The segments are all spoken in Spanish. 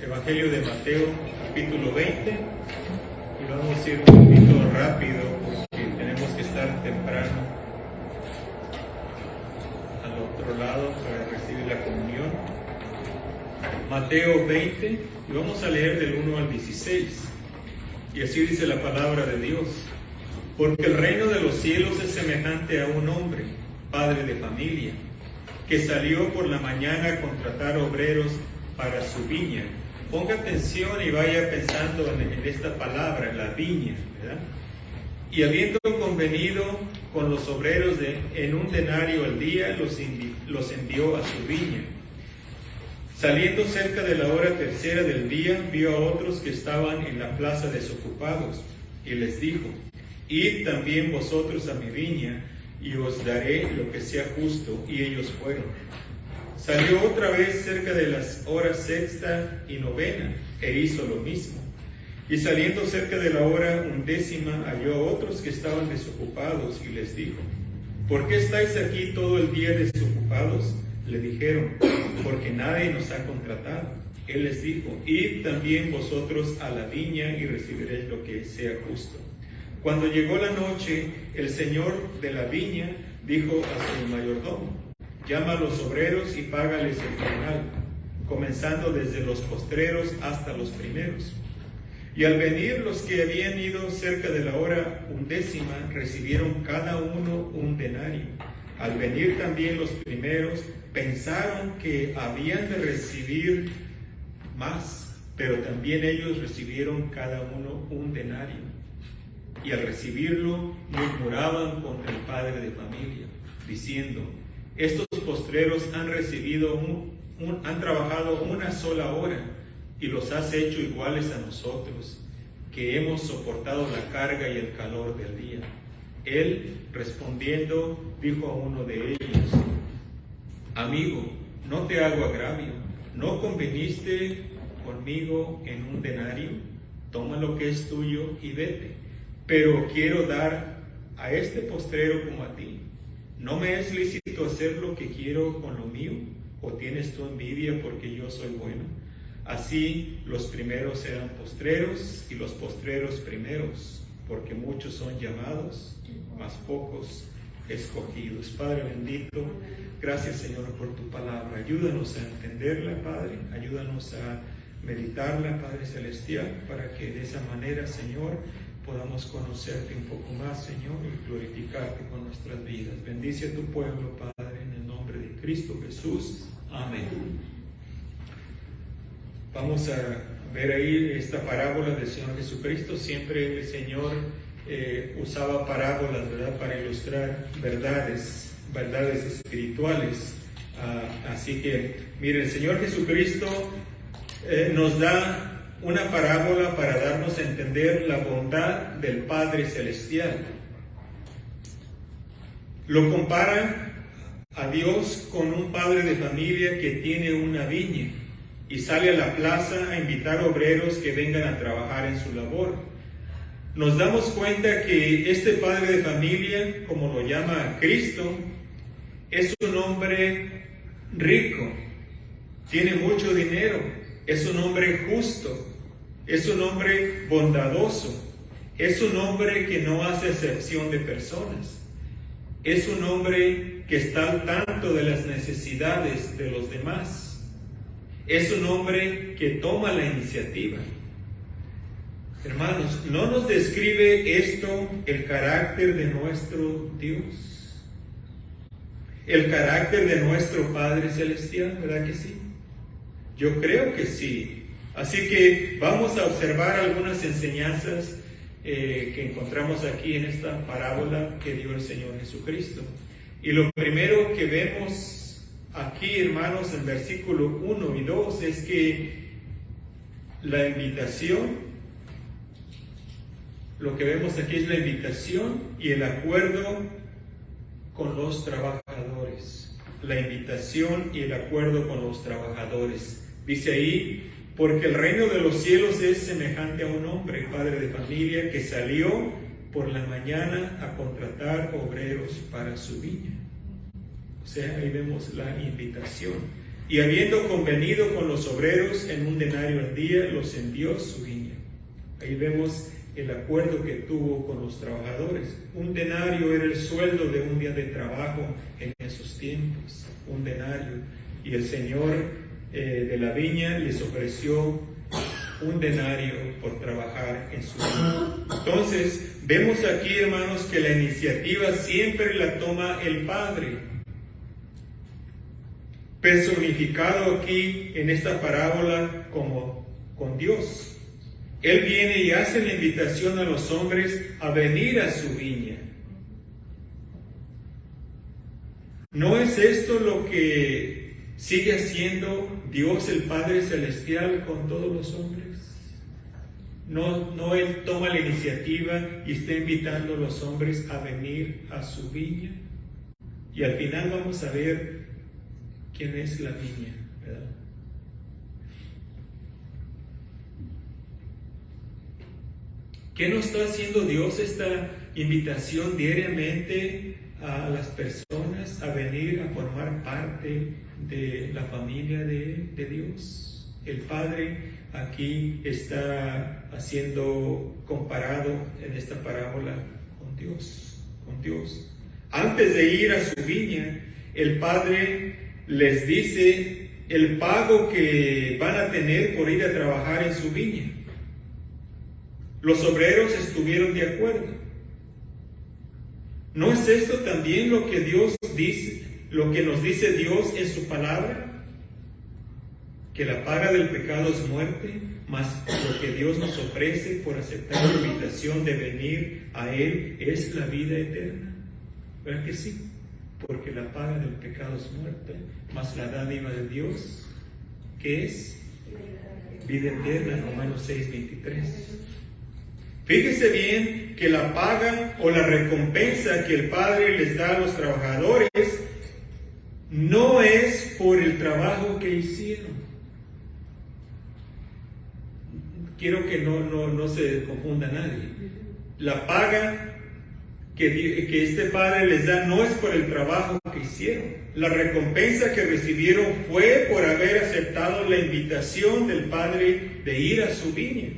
Evangelio de Mateo, capítulo 20, y vamos a ir un poquito rápido porque tenemos que estar temprano al otro lado para recibir la comunión. Mateo 20, y vamos a leer del 1 al 16, y así dice la palabra de Dios: porque el reino de los cielos es semejante a un hombre, padre de familia, que salió por la mañana a contratar obreros para su viña. Ponga atención y vaya pensando en esta palabra, en la viña, ¿verdad? Y habiendo convenido con los obreros en un denario al día, los envió a su viña. Saliendo cerca de la hora tercera del día, vio a otros que estaban en la plaza desocupados, y les dijo: id también vosotros a mi viña, y os daré lo que sea justo. Y ellos fueron. Salió otra vez cerca de las horas sexta y novena, e hizo lo mismo. Y saliendo cerca de la hora 11, halló a otros que estaban desocupados, y les dijo: ¿por qué estáis aquí todo el día desocupados? Le dijeron: porque nadie nos ha contratado. Él les dijo: id también vosotros a la viña, y recibiréis lo que sea justo. Cuando llegó la noche, el señor de la viña dijo a su mayordomo: llama a los obreros y págales el jornal, comenzando desde los postreros hasta los primeros. Y al venir los que habían ido cerca de la hora 11, recibieron cada uno un denario. Al venir también los primeros, pensaron que habían de recibir más, pero también ellos recibieron cada uno un denario. Y al recibirlo, murmuraban contra el padre de familia, diciendo: estos postreros han recibido han trabajado una sola hora, y los has hecho iguales a nosotros, que hemos soportado la carga y el calor del día. Él, respondiendo, dijo a uno de ellos: amigo, no te hago agravio, ¿no conveniste conmigo en un denario? Toma lo que es tuyo y vete. Pero quiero dar a este postrero como a ti. ¿No me es lícito hacer lo que quiero con lo mío? ¿O tienes tú envidia porque yo soy bueno? Así los primeros serán postreros, y los postreros primeros, porque muchos son llamados, mas pocos escogidos. Padre bendito, gracias Señor por tu palabra. Ayúdanos a entenderla, Padre. Ayúdanos a meditarla, Padre celestial, para que de esa manera, Señor, podamos conocerte un poco más, Señor, y glorificarte con nuestras vidas. Bendice a tu pueblo, Padre, en el nombre de Cristo Jesús. Amén. Vamos a ver ahí esta parábola del Señor Jesucristo. Siempre el Señor usaba parábolas, ¿verdad?, para ilustrar verdades espirituales. Así que, mire, el Señor Jesucristo nos da una parábola para darnos a entender la bondad del Padre Celestial. Lo compara a Dios con un padre de familia que tiene una viña y sale a la plaza a invitar obreros que vengan a trabajar en su labor. Nos damos cuenta que este padre de familia, como lo llama Cristo, es un hombre rico, tiene mucho dinero, es un hombre justo, es un hombre bondadoso, es un hombre que no hace excepción de personas, es un hombre que está al tanto de las necesidades de los demás, es un hombre que toma la iniciativa. Hermanos, ¿no nos describe esto el carácter de nuestro Dios? El carácter de nuestro Padre Celestial, ¿verdad que sí? Yo creo que sí. Así que vamos a observar algunas enseñanzas que encontramos aquí en esta parábola que dio el Señor Jesucristo. Y lo primero que vemos aquí, hermanos, en versículo 1 y 2, es que la invitación, lo que vemos aquí es la invitación y el acuerdo con los trabajadores. La invitación y el acuerdo con los trabajadores. Dice ahí: porque el reino de los cielos es semejante a un hombre, padre de familia, que salió por la mañana a contratar obreros para su viña. O sea, ahí vemos la invitación. Y habiendo convenido con los obreros en un denario al día, los envió a su viña. Ahí vemos el acuerdo que tuvo con los trabajadores. Un denario era el sueldo de un día de trabajo en esos tiempos. Un denario. Y el Señor de la viña les ofreció un denario por trabajar en su viña. Entonces, vemos aquí, hermanos, que la iniciativa siempre la toma el Padre, personificado aquí en esta parábola como con Dios. Él viene y hace la invitación a los hombres a venir a su viña. ¿No es esto lo que sigue haciendo Dios el Padre Celestial con todos los hombres? No Él toma la iniciativa y está invitando a los hombres a venir a su viña. Y al final vamos a ver quién es la viña, ¿verdad? ¿Qué nos está haciendo Dios esta invitación diariamente a las personas a venir a formar parte de la familia de Dios? El Padre aquí está siendo comparado en esta parábola con Dios. Antes de ir a su viña, el Padre les dice el pago que van a tener por ir a trabajar en su viña. Los obreros estuvieron de acuerdo. ¿No es esto también lo que Dios dice, lo que nos dice Dios en su palabra? Que la paga del pecado es muerte, mas lo que Dios nos ofrece por aceptar la invitación de venir a Él es la vida eterna. ¿Verdad que sí? Porque la paga del pecado es muerte, mas la dádiva de Dios, ¿qué es? Vida eterna, Romanos 6:23. Fíjese bien que la paga o la recompensa que el Padre les da a los trabajadores no es por el trabajo que hicieron. Quiero que no se confunda nadie. La paga que este Padre les da no es por el trabajo que hicieron. La recompensa que recibieron fue por haber aceptado la invitación del Padre de ir a su viña.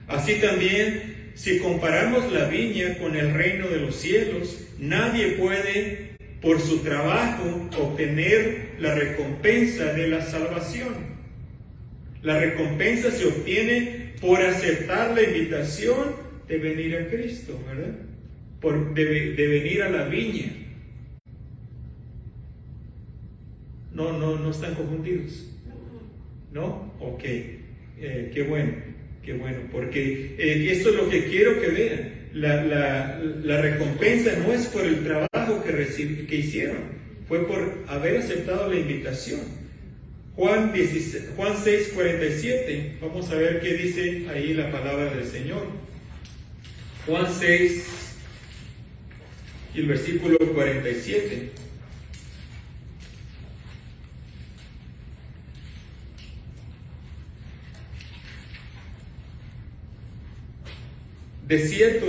Así también, si comparamos la viña con el reino de los cielos, nadie puede, por su trabajo, obtener la recompensa de la salvación. La recompensa se obtiene por aceptar la invitación de venir a Cristo, ¿verdad? De venir a la viña. No están confundidos. ¿No? Ok. Qué bueno, porque esto es lo que quiero que vean. La recompensa no es por el trabajo que hicieron, fue por haber aceptado la invitación. Juan 6:47, vamos a ver qué dice ahí la palabra del Señor. Juan 6 y el versículo 47. De cierto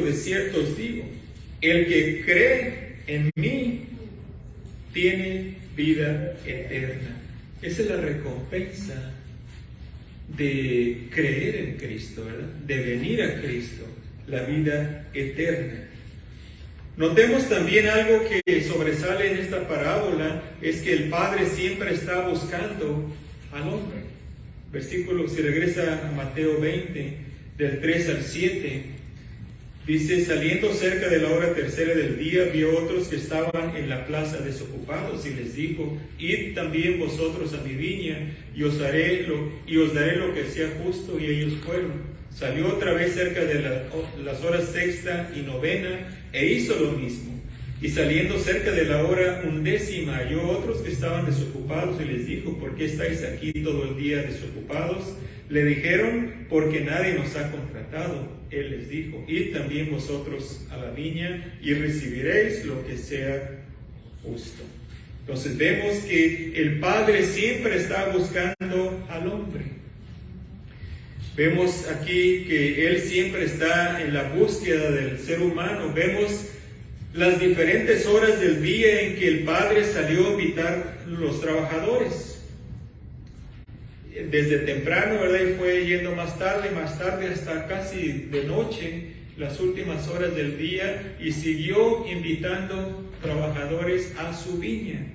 os digo, el que cree en mí tiene vida eterna. Esa es la recompensa de creer en Cristo, ¿verdad? De venir a Cristo, la vida eterna. Notemos también algo que sobresale en esta parábola, es que el Padre siempre está buscando al hombre. Versículo, si regresa a Mateo 20, del 3 al 7, dice: saliendo cerca de la hora tercera del día, vio otros que estaban en la plaza desocupados y les dijo: id también vosotros a mi viña y os daré lo que sea justo. Y ellos fueron. Salió otra vez cerca de las horas sexta y novena e hizo lo mismo. Y saliendo cerca de la hora 11, halló otros que estaban desocupados y les dijo: ¿por qué estáis aquí todo el día desocupados? Le dijeron: porque nadie nos ha contratado. Él les dijo: id también vosotros a la viña y recibiréis lo que sea justo. Entonces vemos que el Padre siempre está buscando al hombre. Vemos aquí que Él siempre está en la búsqueda del ser humano. Vemos las diferentes horas del día en que el Padre salió a invitar a los trabajadores. Desde temprano, ¿verdad? Y fue yendo más tarde, hasta casi de noche, las últimas horas del día, y siguió invitando trabajadores a su viña.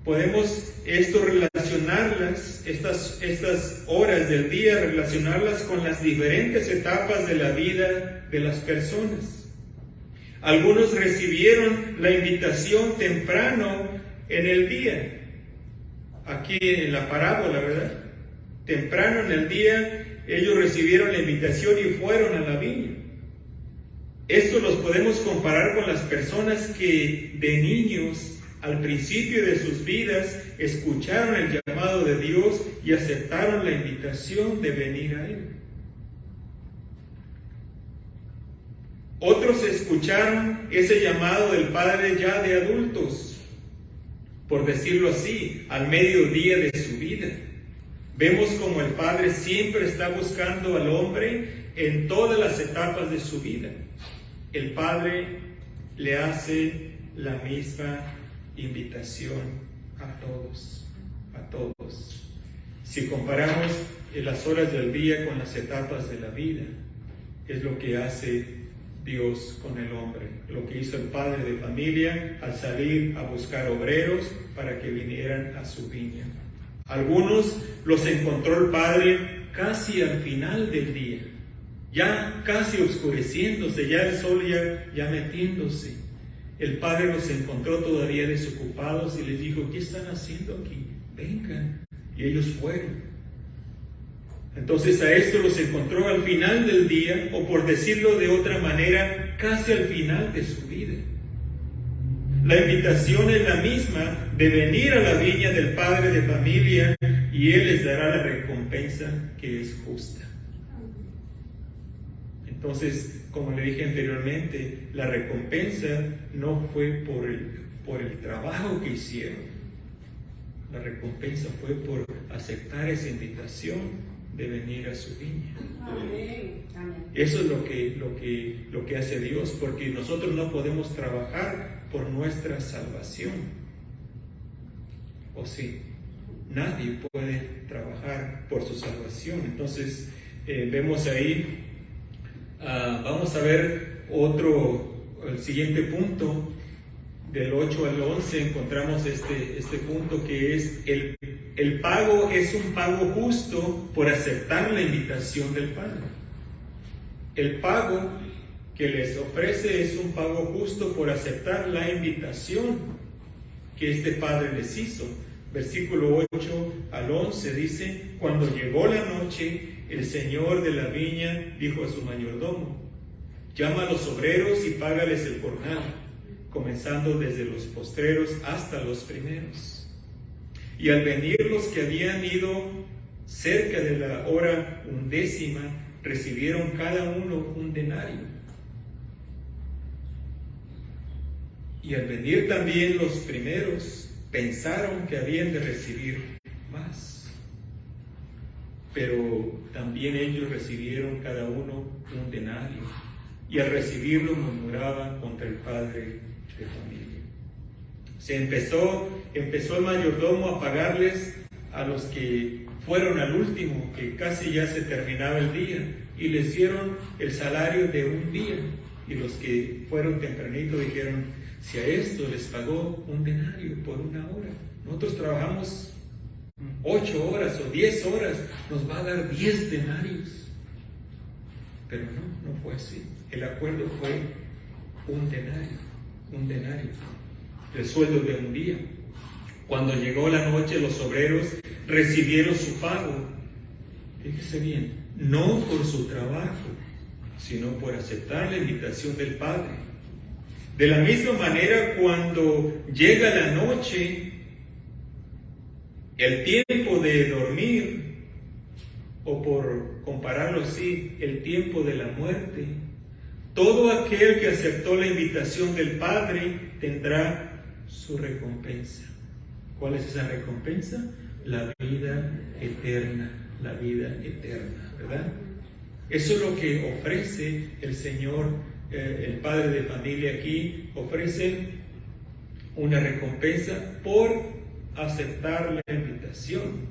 Podemos relacionarlas, estas horas del día, relacionarlas con las diferentes etapas de la vida de las personas. Algunos recibieron la invitación temprano en el día. Aquí en la parábola, ¿verdad? Temprano en el día, ellos recibieron la invitación y fueron a la viña. Esto los podemos comparar con las personas que de niños, al principio de sus vidas, escucharon el llamado de Dios y aceptaron la invitación de venir a Él. Otros escucharon ese llamado del Padre ya de adultos, por decirlo así, al mediodía de su vida. Vemos como el Padre siempre está buscando al hombre en todas las etapas de su vida. El Padre le hace la misma invitación a todos, a todos. Si comparamos las horas del día con las etapas de la vida, es lo que hace Dios con el hombre, lo que hizo el padre de familia al salir a buscar obreros para que vinieran a su viña. Algunos los encontró el Padre casi al final del día, ya casi oscureciéndose, ya el sol ya metiéndose. El Padre los encontró todavía desocupados y les dijo: ¿qué están haciendo aquí? Vengan. Y ellos fueron. Entonces a esto los encontró al final del día, o por decirlo de otra manera, casi al final de su vida. La invitación es la misma de venir a la viña del padre de familia y Él les dará la recompensa que es justa. Entonces, como le dije anteriormente, la recompensa no fue por el trabajo que hicieron. La recompensa fue por aceptar esa invitación de venir a su viña. Amén. Eso es lo que hace Dios, porque nosotros no podemos trabajar por nuestra salvación. ¿O sí? Nadie puede trabajar por su salvación. Entonces, vemos ahí, vamos a ver el siguiente punto. Del 8 al 11 encontramos este punto que es el pago es un pago justo por aceptar la invitación del Padre. El pago que les ofrece es un pago justo por aceptar la invitación que este Padre les hizo. Versículo 8 al 11 dice: cuando llegó la noche, el señor de la viña dijo a su mayordomo: llama a los obreros y págales el jornal, comenzando desde los postreros hasta los primeros. Y al venir los que habían ido cerca de la hora 11, recibieron cada uno un denario. Y al venir también los primeros, pensaron que habían de recibir más. Pero también ellos recibieron cada uno un denario. Y al recibirlo murmuraban contra el padre de familia. Empezó el mayordomo a pagarles a los que fueron al último, que casi ya se terminaba el día, y les dieron el salario de un día. Y los que fueron tempranito dijeron: si a esto les pagó un denario por una hora, nosotros trabajamos 8 horas o 10 horas, nos va a dar 10 denarios. Pero no fue así. El acuerdo fue un denario, el sueldo de un día. Cuando llegó la noche, los obreros recibieron su pago. Fíjese bien, no por su trabajo, sino por aceptar la invitación del Padre. De la misma manera, cuando llega la noche, el tiempo de dormir, o por compararlo así, el tiempo de la muerte, todo aquel que aceptó la invitación del Padre tendrá su recompensa. ¿Cuál es esa recompensa? La vida eterna, ¿verdad? Eso es lo que ofrece el Señor, el Padre de familia aquí, ofrece una recompensa por aceptar la invitación.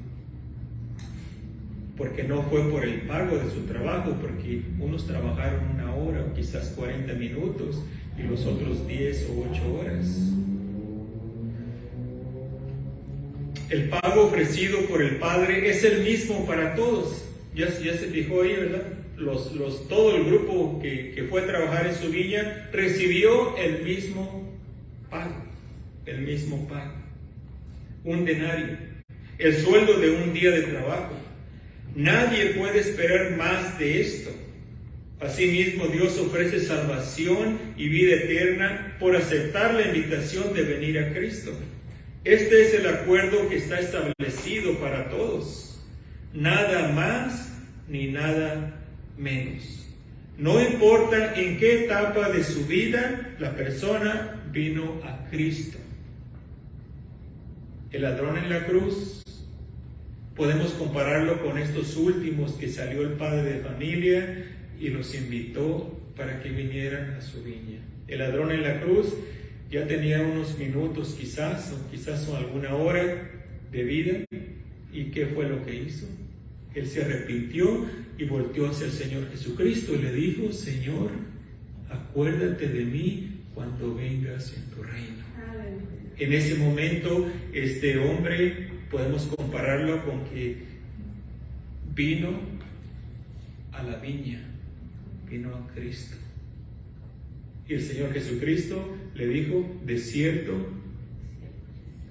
Porque no fue por el pago de su trabajo, porque unos trabajaron 1 hora o quizás 40 minutos y los otros 10 o 8 horas. El pago ofrecido por el Padre es el mismo para todos. Ya se fijó ahí, ¿verdad? Todo el grupo que fue a trabajar en su viña recibió el mismo pago. Un denario. El sueldo de un día de trabajo. Nadie puede esperar más de esto. Asimismo, Dios ofrece salvación y vida eterna por aceptar la invitación de venir a Cristo. Este es el acuerdo que está establecido para todos. Nada más ni nada menos. No importa en qué etapa de su vida la persona vino a Cristo. El ladrón en la cruz, podemos compararlo con estos últimos que salió el padre de familia y los invitó para que vinieran a su viña. El ladrón en la cruz ya tenía unos minutos quizás, o quizás alguna hora de vida. ¿Y qué fue lo que hizo? Él se arrepintió y volteó hacia el Señor Jesucristo y le dijo: Señor, acuérdate de mí cuando vengas en tu reino. En ese momento, este hombre, podemos compararlo con que vino a la viña, vino a Cristo. Y el Señor Jesucristo le dijo: de cierto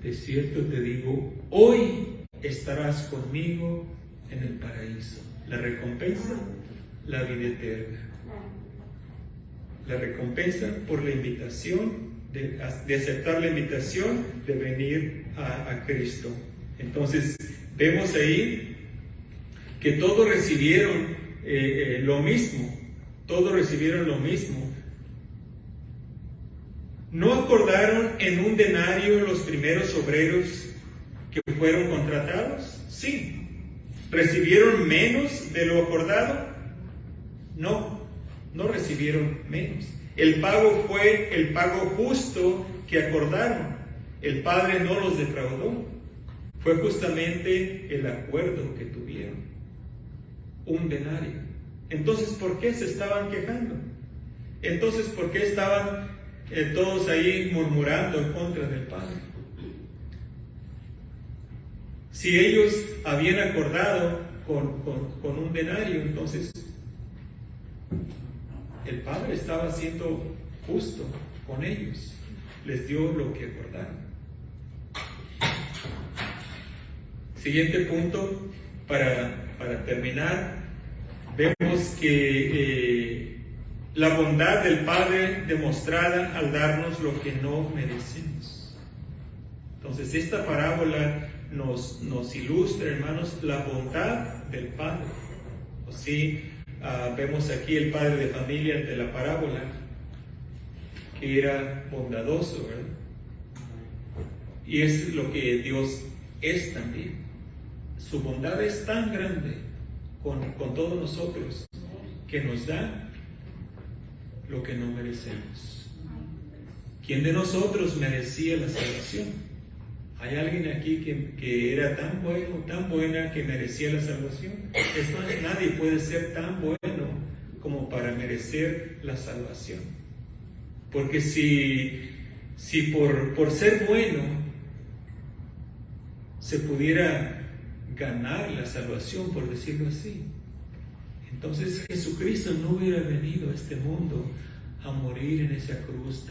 te digo, hoy estarás conmigo en el paraíso. La recompensa, la vida eterna. La recompensa por la invitación, de aceptar la invitación de venir a Cristo. Entonces, vemos ahí que todos recibieron lo mismo. Todos recibieron lo mismo. ¿No acordaron en un denario los primeros obreros que fueron contratados? Sí. ¿Recibieron menos de lo acordado? No, no recibieron menos. El pago fue el pago justo que acordaron. El Padre no los defraudó. Fue justamente el acuerdo que tuvieron. Un denario. Entonces, ¿por qué se estaban quejando? Entonces, ¿por qué estaban todos ahí murmurando en contra del Padre? Si ellos habían acordado con un denario, entonces el Padre estaba siendo justo con ellos. Les dio lo que acordaron. Siguiente punto, para terminar, vemos que la bondad del Padre demostrada al darnos lo que no merecemos. Entonces, esta parábola nos ilustra, hermanos, la bondad del Padre. Así vemos aquí el padre de familia ante la parábola, que era bondadoso, ¿verdad? Y es lo que Dios es también. Su bondad es tan grande con todos nosotros que nos da lo que no merecemos. ¿Quién de nosotros merecía la salvación? ¿Hay alguien aquí que era tan bueno, tan buena, que merecía la salvación? Es más, nadie puede ser tan bueno como para merecer la salvación. Porque si por ser bueno se pudiera ganar la salvación, por decirlo así, entonces Jesucristo no hubiera venido a este mundo a morir en esa cruz,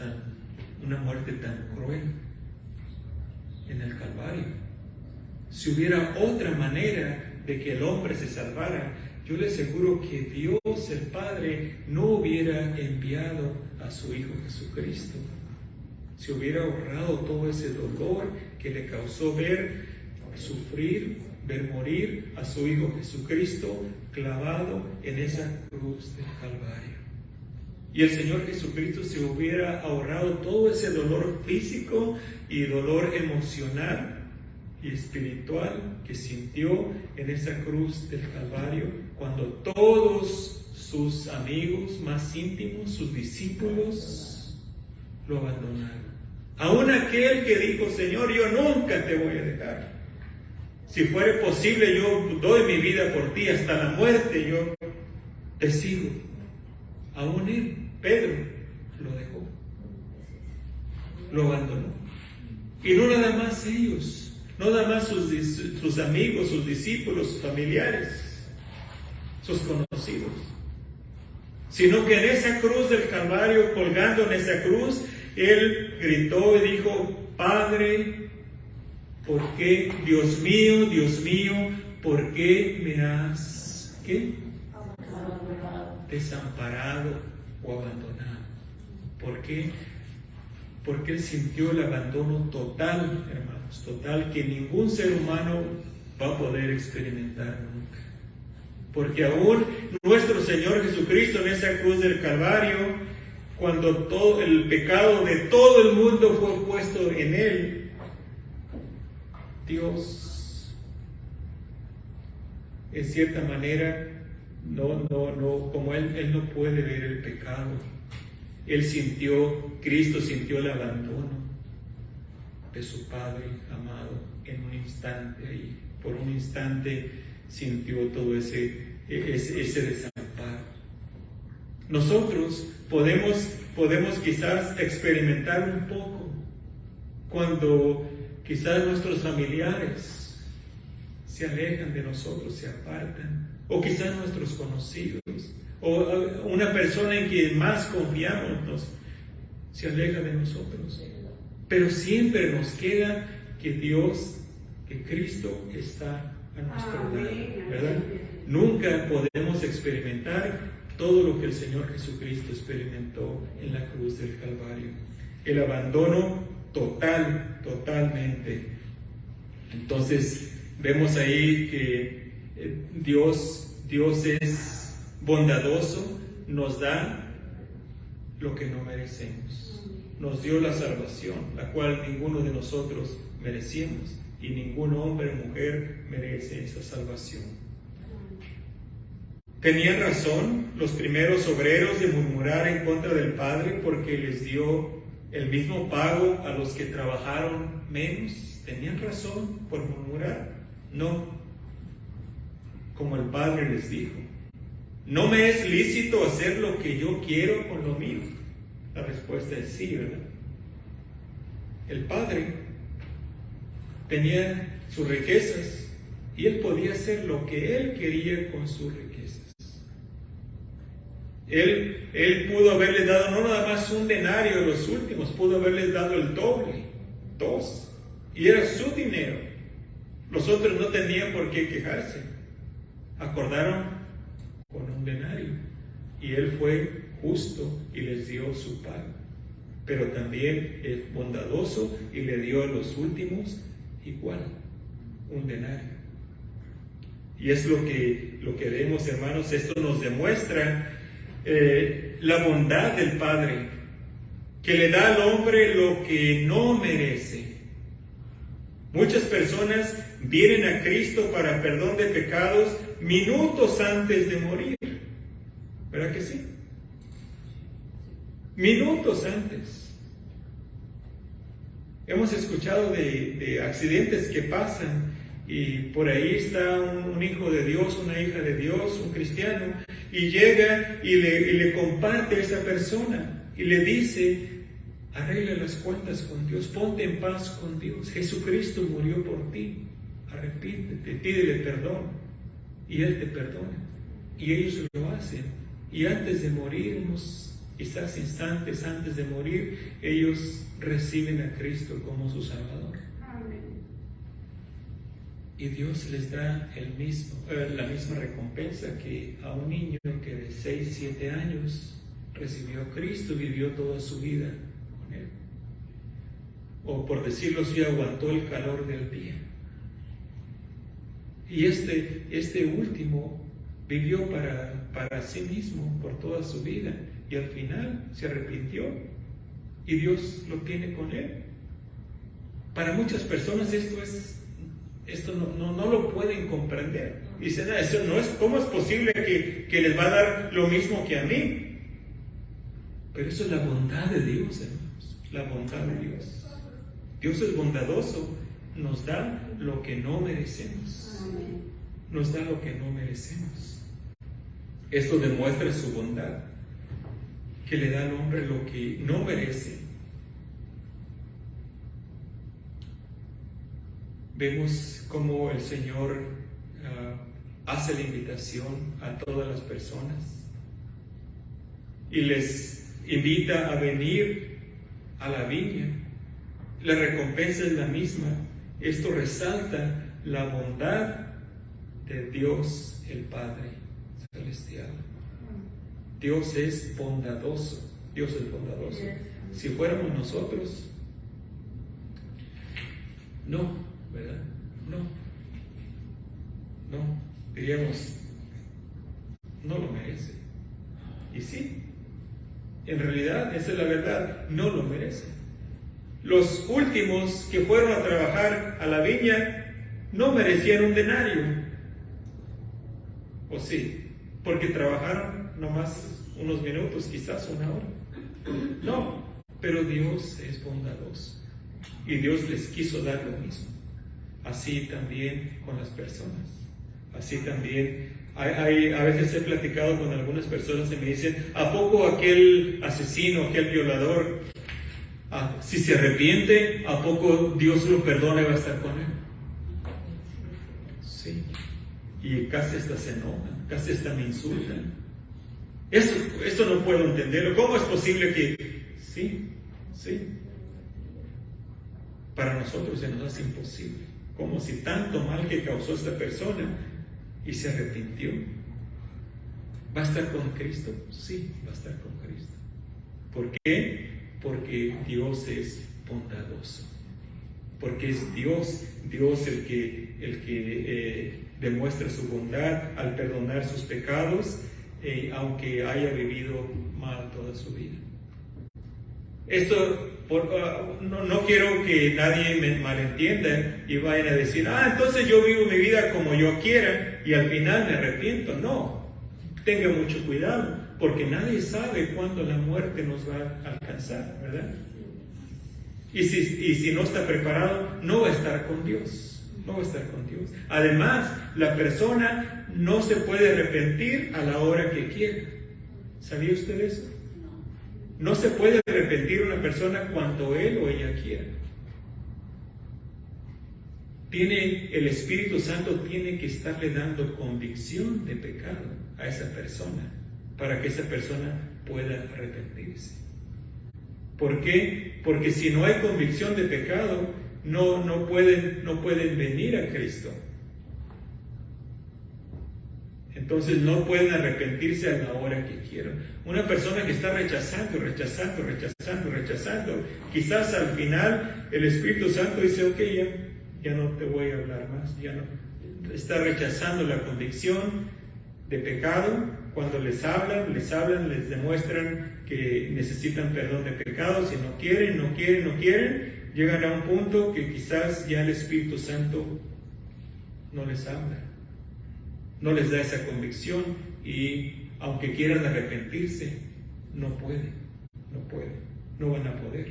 una muerte tan cruel en el Calvario. Si hubiera otra manera de que el hombre se salvara, yo le aseguro que Dios el Padre no hubiera enviado a su Hijo Jesucristo. Se hubiera ahorrado todo ese dolor que le causó ver sufrir, ver morir a su Hijo Jesucristo clavado en esa cruz del Calvario. Y el Señor Jesucristo se hubiera ahorrado todo ese dolor físico y dolor emocional y espiritual que sintió en esa cruz del Calvario, cuando todos sus amigos más íntimos, sus discípulos, lo abandonaron. Aún aquel que dijo: Señor, yo nunca te voy a dejar. Si fuera posible, yo doy mi vida por ti hasta la muerte, yo te sigo. Aún él, Pedro, lo dejó, lo abandonó. Y no nada más ellos, no nada más sus amigos, sus discípulos, sus familiares, sus conocidos, sino que en esa cruz del Calvario, colgando en esa cruz, él gritó y dijo: Padre, ¿por qué, Dios mío, por qué me has, ¿qué? Desamparado o abandonado? ¿Por qué? Porque él sintió el abandono total, hermanos, total, que ningún ser humano va a poder experimentar nunca. Porque aún nuestro Señor Jesucristo en esa cruz del Calvario, cuando todo el pecado de todo el mundo fue puesto en Él, Dios, en cierta manera, como Él no puede ver el pecado. Cristo sintió el abandono de su Padre amado en un instante ahí. Por un instante sintió todo ese desamparo. Nosotros podemos quizás experimentar un poco cuando quizás nuestros familiares se alejan de nosotros, se apartan, o quizás nuestros conocidos, o una persona en quien más confiamos se aleja de nosotros. Pero siempre nos queda que Cristo está a nuestro lado, ¿verdad? Nunca podemos experimentar todo lo que el Señor Jesucristo experimentó en la cruz del Calvario. El abandono totalmente. Entonces, vemos ahí que Dios es bondadoso, nos da lo que no merecemos. Nos dio la salvación, la cual ninguno de nosotros merecíamos, y ningún hombre o mujer merece esa salvación. ¿Tenían razón los primeros obreros de murmurar en contra del Padre porque les dio el mismo pago a los que trabajaron menos? ¿Tenían razón por murmurar? No. Como el Padre les dijo, ¿no me es lícito hacer lo que yo quiero con lo mío? La respuesta es sí, ¿verdad? El Padre tenía sus riquezas y Él podía hacer lo que Él quería con sus riquezas. Él pudo haberles dado no nada más un denario de los últimos, pudo haberles dado el doble, 2, y era su dinero. Los otros no tenían por qué quejarse. Acordaron con un denario, y Él fue justo y les dio su pago. Pero también es bondadoso y le dio a los últimos igual, un denario. Y es lo que vemos, hermanos. Esto nos demuestra la bondad del Padre, que le da al hombre lo que no merece. Muchas personas vienen a Cristo para perdón de pecados minutos antes de morir. ¿Verdad que sí? Minutos antes. Hemos escuchado de accidentes que pasan y por ahí está un hijo de Dios, una hija de Dios, un cristiano, y llega y le comparte a esa persona y le dice: arregla las cuentas con Dios, ponte en paz con Dios, Jesucristo murió por ti, arrepíntete, pídele perdón y Él te perdona. Y ellos lo hacen, y antes de morir, quizás instantes antes de morir, ellos reciben a Cristo como su Salvador. Amén. Y Dios les da la misma recompensa que a un niño que de 6, 7 años recibió a Cristo, vivió toda su vida con Él. O por decirlo así, aguantó el calor del día. Y este último vivió para sí mismo por toda su vida, y al final se arrepintió y Dios lo tiene con Él. Para muchas personas esto no lo pueden comprender. Dicen: eso no es, ¿cómo es posible que les va a dar lo mismo que a mí? Pero eso es la bondad de Dios, hermanos, la bondad de Dios. Dios es bondadoso, nos da lo que no merecemos. Nos da lo que no merecemos. Esto demuestra su bondad, que le da al hombre lo que no merece. Vemos cómo el Señor hace la invitación a todas las personas y les invita a venir a la viña. La recompensa es la misma. Esto resalta la bondad de Dios el Padre Celestial. Dios es bondadoso. Dios es bondadoso. Si fuéramos nosotros, no, ¿verdad? No. Diríamos: no lo merece. Y sí, en realidad, esa es la verdad, no lo merece. Los últimos que fueron a trabajar a la viña no merecían un denario. ¿O sí? Porque trabajaron nomás unos minutos, quizás una hora. No, pero Dios es bondadoso y Dios les quiso dar lo mismo. Así también con las personas. Así también, a veces he platicado con algunas personas y me dicen, ¿a poco aquel asesino, aquel violador, si se arrepiente, ¿a poco Dios lo perdona y va a estar con él? Sí. Y casi hasta se enojan, casi hasta me insultan. Eso no puedo entenderlo. ¿Cómo es posible que...? Sí. Para nosotros se nos hace imposible. Como si tanto mal que causó esta persona y se arrepintió. ¿Va a estar con Cristo? Sí, va a estar con Cristo. ¿Por qué? Porque Dios es bondadoso. Porque es Dios el que demuestra su bondad al perdonar sus pecados, aunque haya vivido mal toda su vida. Esto, no quiero que nadie me malentienda y vayan a decir, entonces yo vivo mi vida como yo quiera y al final me arrepiento. No, tenga mucho cuidado, porque nadie sabe cuándo la muerte nos va a alcanzar, ¿verdad? Y si no está preparado, no va a estar con Dios. No va a estar con Dios. Además, la persona no se puede arrepentir a la hora que quiera. ¿Sabía usted eso? No se puede arrepentir una persona cuando él o ella quiera. El Espíritu Santo tiene que estarle dando convicción de pecado a esa persona para que esa persona pueda arrepentirse. ¿Por qué? Porque si no hay convicción de pecado, no pueden venir a Cristo. Entonces no pueden arrepentirse a la hora que quieran. Una persona que está rechazando, quizás al final el Espíritu Santo dice, ok, ya no te voy a hablar más, ya no. Está rechazando la convicción de pecado. Cuando les hablan, les demuestran que necesitan perdón de pecados y no quieren, llegan a un punto que quizás ya el Espíritu Santo no les habla, no les da esa convicción y aunque quieran arrepentirse, no pueden, no van a poder.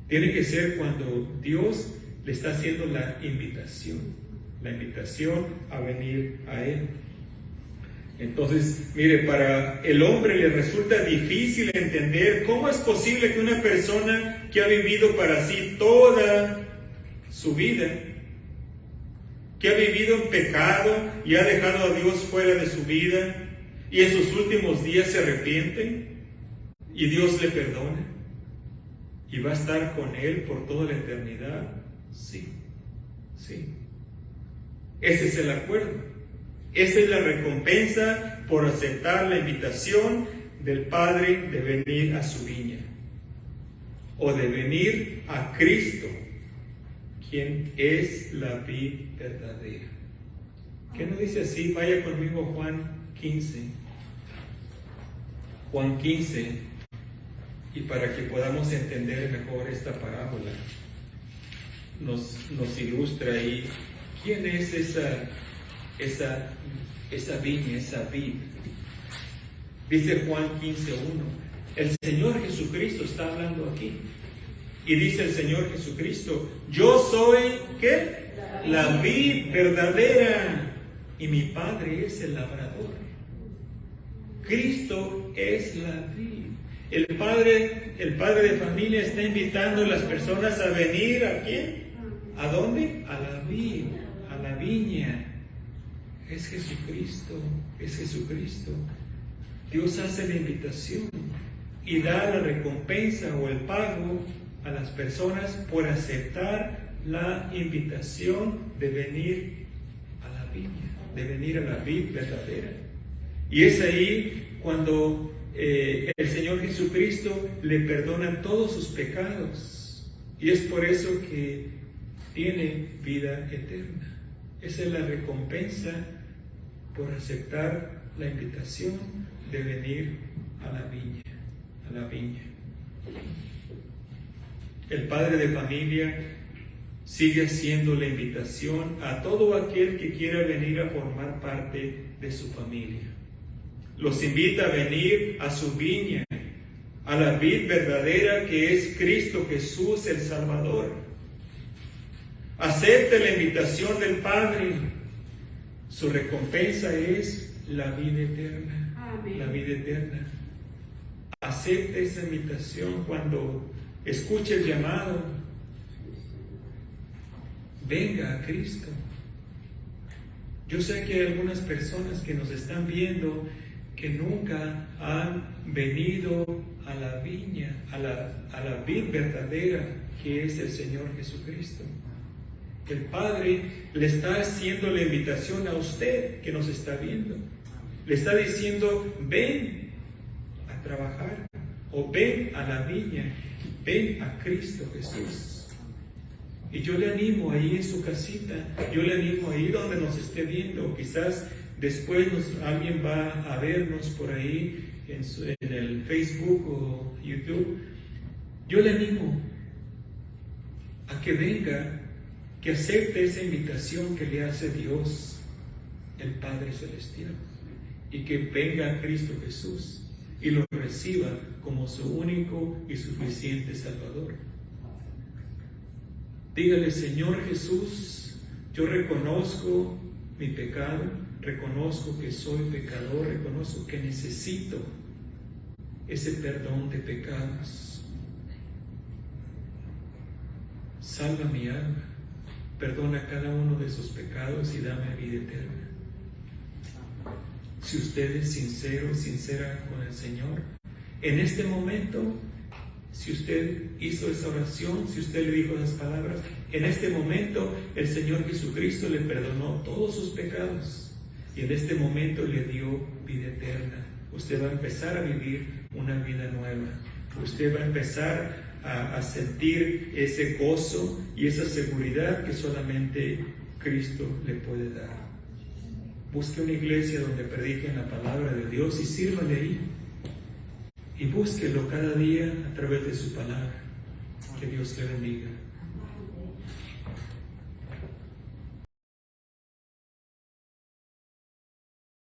Tiene que ser cuando Dios le está haciendo la invitación a venir a Él. Entonces, mire, para el hombre le resulta difícil entender cómo es posible que una persona que ha vivido para sí toda su vida, que ha vivido en pecado y ha dejado a Dios fuera de su vida y en sus últimos días se arrepiente y Dios le perdona y va a estar con él por toda la eternidad. Sí. Ese es el acuerdo. Esa es la recompensa por aceptar la invitación del Padre de venir a su viña o de venir a Cristo, quien es la vid verdadera. ¿Qué nos dice así? Vaya conmigo a Juan 15. Juan 15, y para que podamos entender mejor esta parábola, nos ilustra ahí quién es esa viña, esa vid. Dice Juan 15:1. El Señor Jesucristo está hablando aquí. Y dice el Señor Jesucristo, yo soy, ¿qué? La vid verdadera. Y mi Padre es el labrador. Cristo es la vid. El padre de familia está invitando a las personas a venir, ¿a quién? ¿A dónde? A la vid, a la viña. Es Jesucristo. Dios hace la invitación y da la recompensa o el pago a las personas por aceptar la invitación de venir a la viña, de venir a la vid verdadera. Y es ahí cuando el Señor Jesucristo le perdona todos sus pecados. Y es por eso que tiene vida eterna. Esa es la recompensa por aceptar la invitación de venir a la viña. El padre de familia sigue haciendo la invitación a todo aquel que quiera venir a formar parte de su familia. Los invita a venir a su viña, a la vid verdadera que es Cristo Jesús el Salvador. Acepte la invitación del Padre. Su recompensa es la vida eterna. Amén. La vida eterna. Acepte esa invitación cuando escuche el llamado. Venga a Cristo. Yo sé que hay algunas personas que nos están viendo que nunca han venido a la viña, a la vid verdadera que es el Señor Jesucristo. El Padre le está haciendo la invitación a usted que nos está viendo. Le está diciendo, ven a trabajar, o ven a la viña, ven a Cristo Jesús. Y yo le animo ahí en su casita, yo le animo ahí donde nos esté viendo. Quizás después alguien va a vernos por ahí en el Facebook o YouTube. Yo le animo a que venga, que acepte esa invitación que le hace Dios, el Padre Celestial, y que venga a Cristo Jesús y lo reciba como su único y suficiente Salvador. Dígale, Señor Jesús, yo reconozco mi pecado, reconozco que soy pecador, reconozco que necesito ese perdón de pecados. Salva mi alma. Perdona cada uno de sus pecados y dame vida eterna. Si usted es sincero, sincera con el Señor, en este momento, si usted hizo esa oración, si usted le dijo esas palabras, en este momento el Señor Jesucristo le perdonó todos sus pecados y en este momento le dio vida eterna. Usted va a empezar a vivir una vida nueva. Usted va a empezar a sentir ese gozo y esa seguridad que solamente Cristo le puede dar. Busque una iglesia donde prediquen la palabra de Dios y sírvale ahí. Y búsquelo cada día a través de su palabra. Que Dios te bendiga.